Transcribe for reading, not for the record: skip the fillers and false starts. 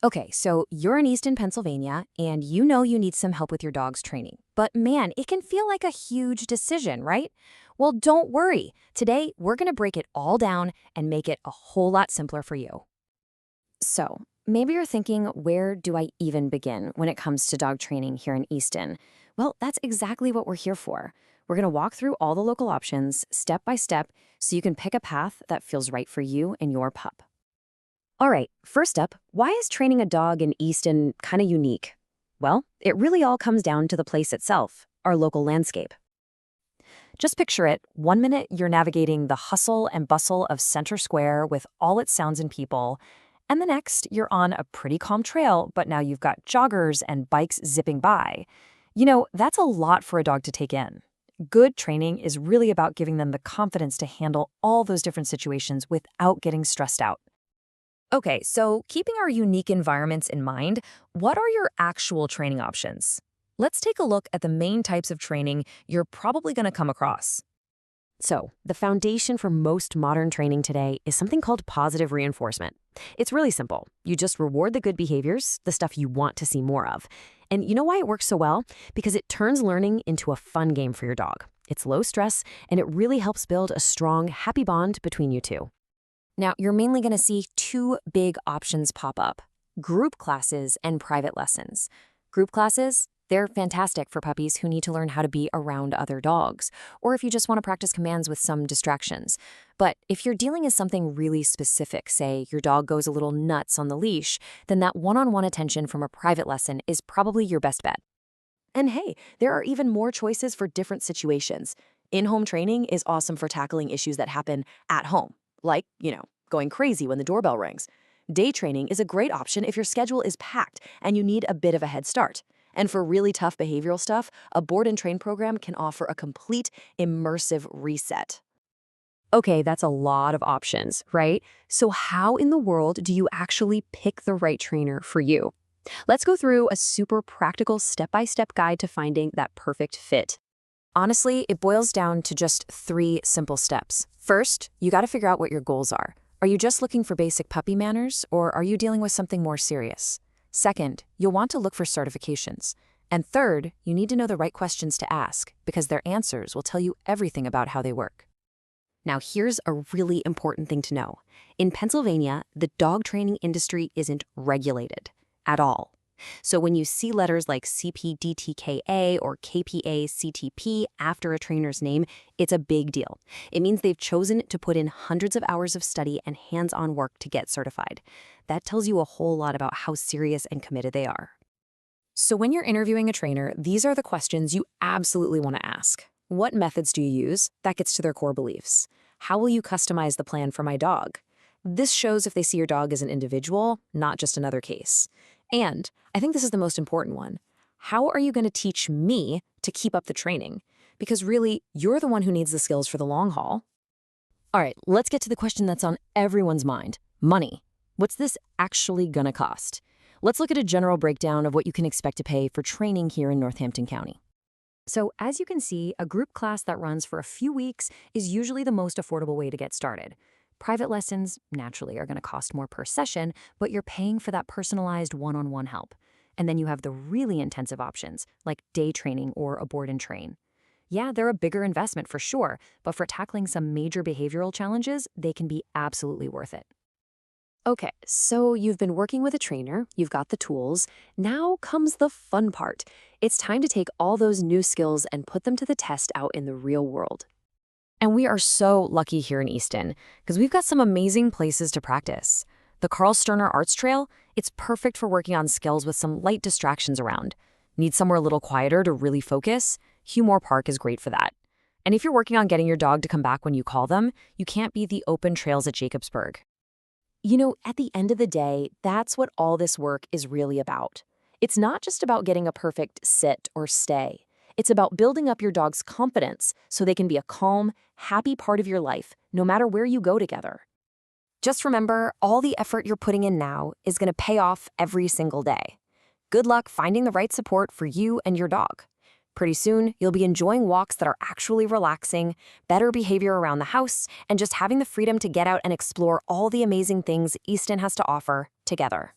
Okay, so you're in Easton, Pennsylvania, and you know you need some help with your dog's training. But man, it can feel like a huge decision, right? Well, don't worry. Today, we're going to break it all down and make it a whole lot simpler for you. So, maybe you're thinking, where do I even begin when it comes to dog training here in Easton? Well, that's exactly what we're here for. We're going to walk through all the local options step by step so you can pick a path that feels right for you and your pup. All right, first up, why is training a dog in Easton kind of unique? Well, it really all comes down to the place itself, our local landscape. Just picture it, 1 minute you're navigating the hustle and bustle of Center Square with all its sounds and people, and the next you're on a pretty calm trail, but now you've got joggers and bikes zipping by. That's a lot for a dog to take in. Good training is really about giving them the confidence to handle all those different situations without getting stressed out. Okay, so keeping our unique environments in mind, what are your actual training options? Let's take a look at the main types of training you're probably going to come across. So, the foundation for most modern training today is something called positive reinforcement. It's really simple. You just reward the good behaviors, the stuff you want to see more of. And you know why it works so well? Because it turns learning into a fun game for your dog. It's low stress, and it really helps build a strong, happy bond between you two. Now, you're mainly going to see two big options pop up: group classes and private lessons. Group classes, they're fantastic for puppies who need to learn how to be around other dogs, or if you just want to practice commands with some distractions. But if you're dealing with something really specific, say your dog goes a little nuts on the leash, then that one-on-one attention from a private lesson is probably your best bet. And hey, there are even more choices for different situations. In-home training is awesome for tackling issues that happen at home, like, going crazy when the doorbell rings. Day training is a great option if your schedule is packed and you need a bit of a head start. And for really tough behavioral stuff, a board and train program can offer a complete immersive reset. Okay, that's a lot of options, right? So how in the world do you actually pick the right trainer for you? Let's go through a super practical step-by-step guide to finding that perfect fit. Honestly, it boils down to just 3 simple steps. First, you got to figure out what your goals are. Are you just looking for basic puppy manners, or are you dealing with something more serious? Second, you'll want to look for certifications. And third, you need to know the right questions to ask, because their answers will tell you everything about how they work. Now, here's a really important thing to know. In Pennsylvania, the dog training industry isn't regulated at all. So when you see letters like CPDTKA or KPA-CTP after a trainer's name, it's a big deal. It means they've chosen to put in hundreds of hours of study and hands-on work to get certified. That tells you a whole lot about how serious and committed they are. So when you're interviewing a trainer, these are the questions you absolutely want to ask. What methods do you use? That gets to their core beliefs. How will you customize the plan for my dog? This shows if they see your dog as an individual, not just another case. And I think this is the most important one. How are you going to teach me to keep up the training? Because really, you're the one who needs the skills for the long haul. All right, let's get to the question that's on everyone's mind: money. What's this actually going to cost? Let's look at a general breakdown of what you can expect to pay for training here in Northampton County. So as you can see, a group class that runs for a few weeks is usually the most affordable way to get started. Private lessons, naturally, are going to cost more per session, but you're paying for that personalized one-on-one help. And then you have the really intensive options, like day training or a board and train. Yeah, they're a bigger investment for sure, but for tackling some major behavioral challenges, they can be absolutely worth it. Okay, so you've been working with a trainer, you've got the tools. Now comes the fun part. It's time to take all those new skills and put them to the test out in the real world. And we are so lucky here in Easton, because we've got some amazing places to practice. The Carl Sterner Arts Trail, it's perfect for working on skills with some light distractions around. Need somewhere a little quieter to really focus? Humore Park is great for that. And if you're working on getting your dog to come back when you call them, you can't beat the open trails at Jacobsburg. At the end of the day, that's what all this work is really about. It's not just about getting a perfect sit or stay. It's about building up your dog's confidence so they can be a calm, happy part of your life, no matter where you go together. Just remember, all the effort you're putting in now is going to pay off every single day. Good luck finding the right support for you and your dog. Pretty soon, you'll be enjoying walks that are actually relaxing, better behavior around the house, and just having the freedom to get out and explore all the amazing things Easton has to offer together.